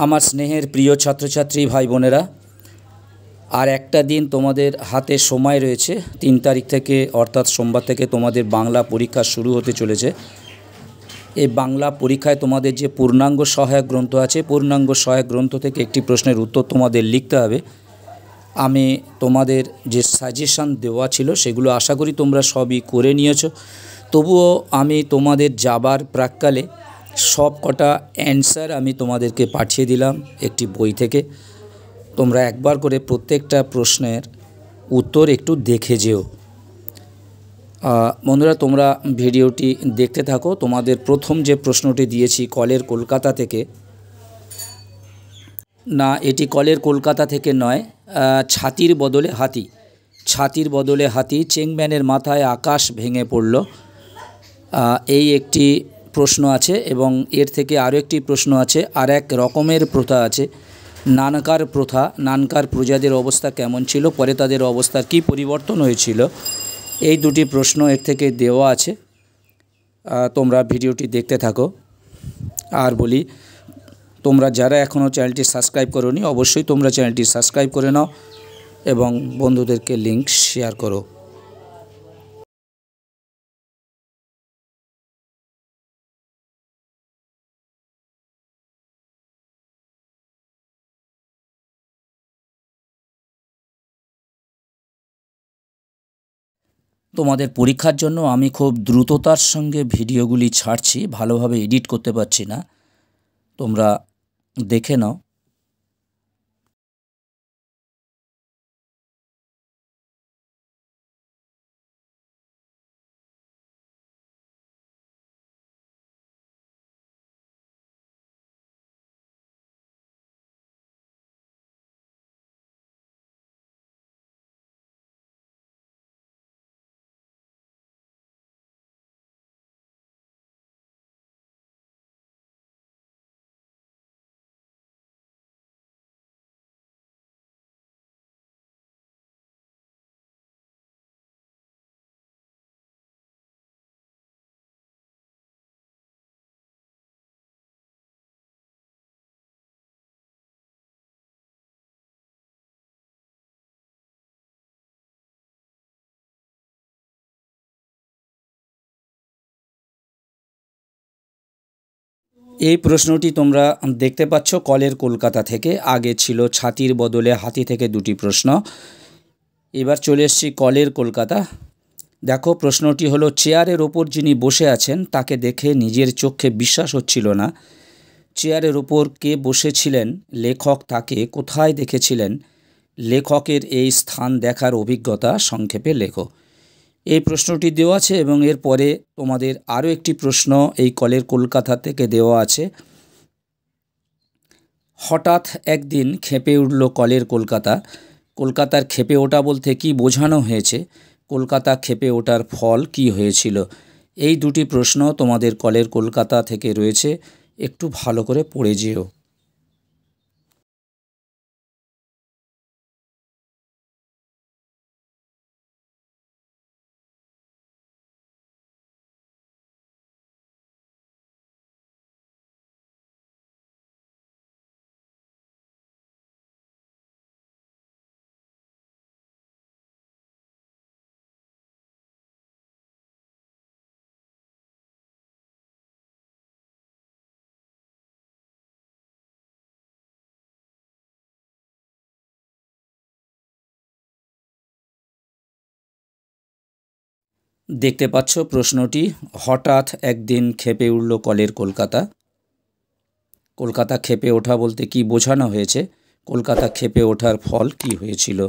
আমার স্নেহের প্রিয় ছাত্রছাত্রী ভাই বোনেরা, আর একটা দিন তোমাদের হাতে সময় রয়েছে। 3 তারিখ থেকে অর্থাৎ সোমবার থেকে তোমাদের বাংলা পরীক্ষা শুরু হতে চলেছে। এই বাংলা পরীক্ষায় তোমাদের যে পূর্ণাঙ্গ সহায়ক গ্রন্থ আছে, পূর্ণাঙ্গ সহায়ক গ্রন্থ থেকে একটি প্রশ্নের উত্তর তোমাদের লিখতে হবে। আমি তোমাদের যে সাজেশান দেওয়া ছিল সেগুলো আশা করি তোমরা সবই করে নিয়েছো। তবুও আমি তোমাদের যাবার প্রাক্কালে সব কটা অ্যান্সার আমি তোমাদেরকে পাঠিয়ে দিলাম একটি বই থেকে। তোমরা একবার করে প্রত্যেকটা প্রশ্নের উত্তর একটু দেখে যেও। বন্ধুরা, তোমরা ভিডিওটি দেখতে থাকো। তোমাদের প্রথম যে প্রশ্নটি দিয়েছি কলের কলকাতা থেকে, না এটি কলের কলকাতা থেকে নয়, ছাতির বদলে হাতি। ছাতির বদলে হাতি, চেংম্যানের মাথায় আকাশ ভেঙে পড়ল, এই একটি প্রশ্ন আছে। এবং এর থেকে আরও একটি প্রশ্ন আছে। আর এক রকমের প্রথা আছে, নানকার প্রথা। নানকার প্রজাদের অবস্থা কেমন ছিল, পরে তাদের অবস্থার কী পরিবর্তন হয়েছিল। এই দুটি প্রশ্ন এর থেকে দেওয়া আছে। তোমরা ভিডিওটি দেখতে থাকো। আর বলি, তোমরা যারা এখনও চ্যানেলটি সাবস্ক্রাইব করোনি অবশ্যই তোমরা চ্যানেলটি সাবস্ক্রাইব করে নাও এবং বন্ধুদেরকে লিঙ্ক শেয়ার করো। তোমাদের পরীক্ষার জন্য আমি খুব দ্রুততার সঙ্গে ভিডিওগুলি ছাড়ছি, ভালোভাবে এডিট করতে পারছি না, তোমরা দেখে নাও। এই প্রশ্নটি তোমরা দেখতে পাচ্ছ কলের কলকাতা থেকে। আগে ছিল ছাতির বদলে হাতি থেকে দুটি প্রশ্ন। এবার চলে এসেছি কলের কলকাতা। দেখো, প্রশ্নটি হলো, চেয়ারের ওপর যিনি বসে আছেন তাকে দেখে নিজের চোখে বিশ্বাস হচ্ছিল না। চেয়ারের ওপর কে বসেছিলেন, লেখক তাকে কোথায় দেখেছিলেন, লেখকের এই স্থান দেখার অভিজ্ঞতা সংক্ষেপে লেখো। এই প্রশ্নটি দেওয়া আছে এবং এরপরে তোমাদের আরও একটি প্রশ্ন এই কলের কলকাতা থেকে দেওয়া আছে। হঠাৎ একদিন ক্ষেপে উঠল কলের কলকাতা। কলকাতার ক্ষেপে ওঠা বলতে কী বোঝানো হয়েছে, কলকাতা ক্ষেপে ওঠার ফল কী হয়েছিল। এই দুটি প্রশ্ন তোমাদের কলের কলকাতা থেকে রয়েছে, একটু ভালো করে পড়ে যেও। দেখতে পাচ্ছ প্রশ্নটি, হঠাৎ একদিন ক্ষেপে উঠল কলের কলকাতা। কলকাতা ক্ষেপে ওঠা বলতে কী বোঝানো হয়েছে, কলকাতা ক্ষেপে ওঠার ফল কী হয়েছিল।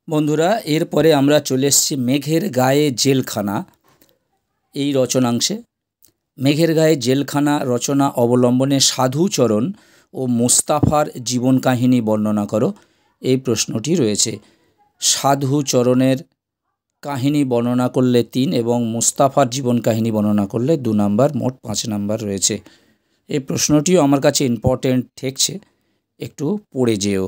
বন্ধুরা, এরপরে আমরা চলে এসেছি মেঘের গায়ে জেলখানা এই রচনাংশে। মেঘের গায়ে জেলখানা রচনা অবলম্বনে সাধুচরণ ও মোস্তাফার জীবন কাহিনী বর্ণনা করো, এই প্রশ্নটি রয়েছে। সাধুচরণের কাহিনী বর্ণনা করলে 3 এবং মোস্তাফার জীবন কাহিনী বর্ণনা করলে 2 নাম্বার, মোট 5 নাম্বার রয়েছে। এই প্রশ্নটিও আমার কাছে ইম্পর্টেন্ট ঠেকছে, একটু পড়ে যেও।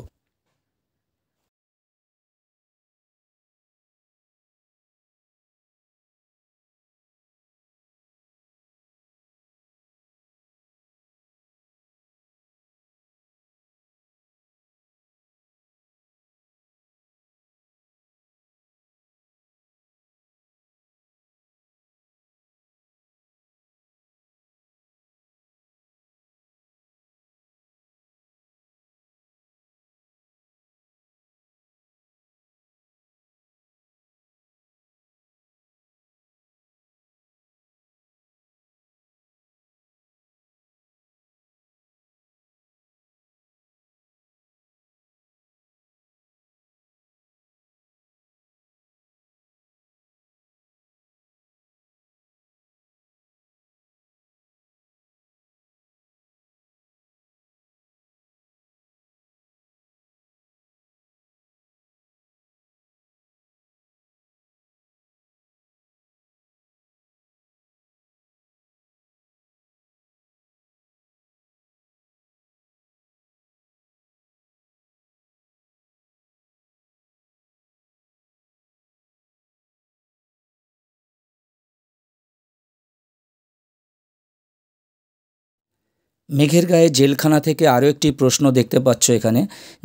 মেঘের গায়ে জেলখানা থেকে আরও একটি প্রশ্ন দেখতে পাচ্ছ এখানে।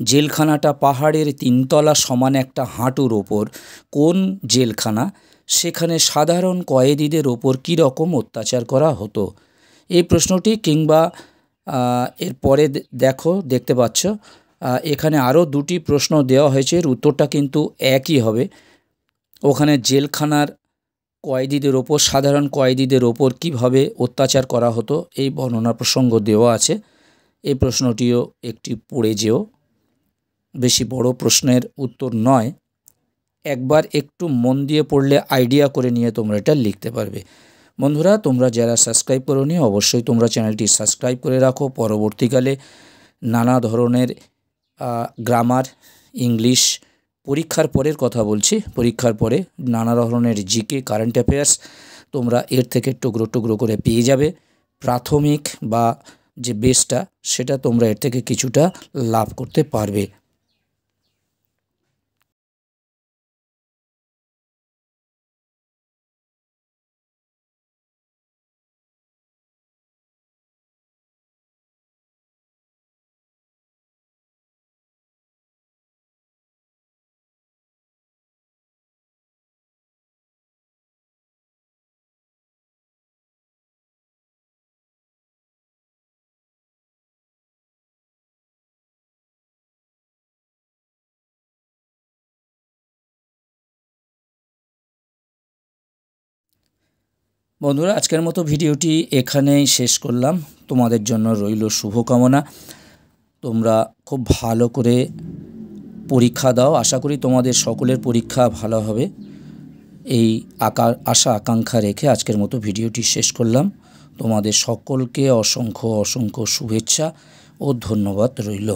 জেলখানাটা পাহাড়ের 3 তলা সমান একটা হাঁটুর ওপর। কোন জেলখানা? সেখানে সাধারণ কয়েদিদের ওপর কী রকম অত্যাচার করা হতো? এই প্রশ্নটি কিংবা এরপরে দেখতে পাচ্ছ এখানে আরও 2টি প্রশ্ন দেওয়া হয়েছে, এর উত্তরটা কিন্তু একই হবে। ওখানে জেলখানার কয়েদিদের ওপর, সাধারণ কয়েদিদের ওপর কীভাবে অত্যাচার করা হতো এই বর্ণনা প্রসঙ্গ দেওয়া আছে। এই প্রশ্নটিও একটি পড়ে যেও, বেশি বড় প্রশ্নের উত্তর নয়, একবার একটু মন দিয়ে পড়লে আইডিয়া করে নিয়ে তোমরা এটা লিখতে পারবে। বন্ধুরা, তোমরা যারা সাবস্ক্রাইব করোনি অবশ্যই তোমরা চ্যানেলটি সাবস্ক্রাইব করে রাখো। পরবর্তীকালে নানা ধরনের গ্রামার, ইংলিশ, পরীক্ষার পরের কথা বলছি, পরীক্ষার পরে নানা ধরনের জিকে, কারেন্ট অ্যাফেয়ার্স তোমরা এর থেকে টুকরো টুকরো করে পেয়ে যাবে। প্রাথমিক বা যে বেসটা সেটা তোমরা এর থেকে কিছুটা লাভ করতে পারবে। বন্ধুরা, আজকের মতো ভিডিওটি এখানেই শেষ করলাম। তোমাদের জন্য রইল শুভকামনা। তোমরা খুব ভালো করে পরীক্ষা দাও। আশা করি তোমাদের সকলের পরীক্ষা ভালো হবে। এই আশা আকাঙ্ক্ষা রেখে আজকের মতো ভিডিওটি শেষ করলাম। তোমাদের সকলকে অসংখ্য অসংখ্য শুভেচ্ছা ও ধন্যবাদ রইল।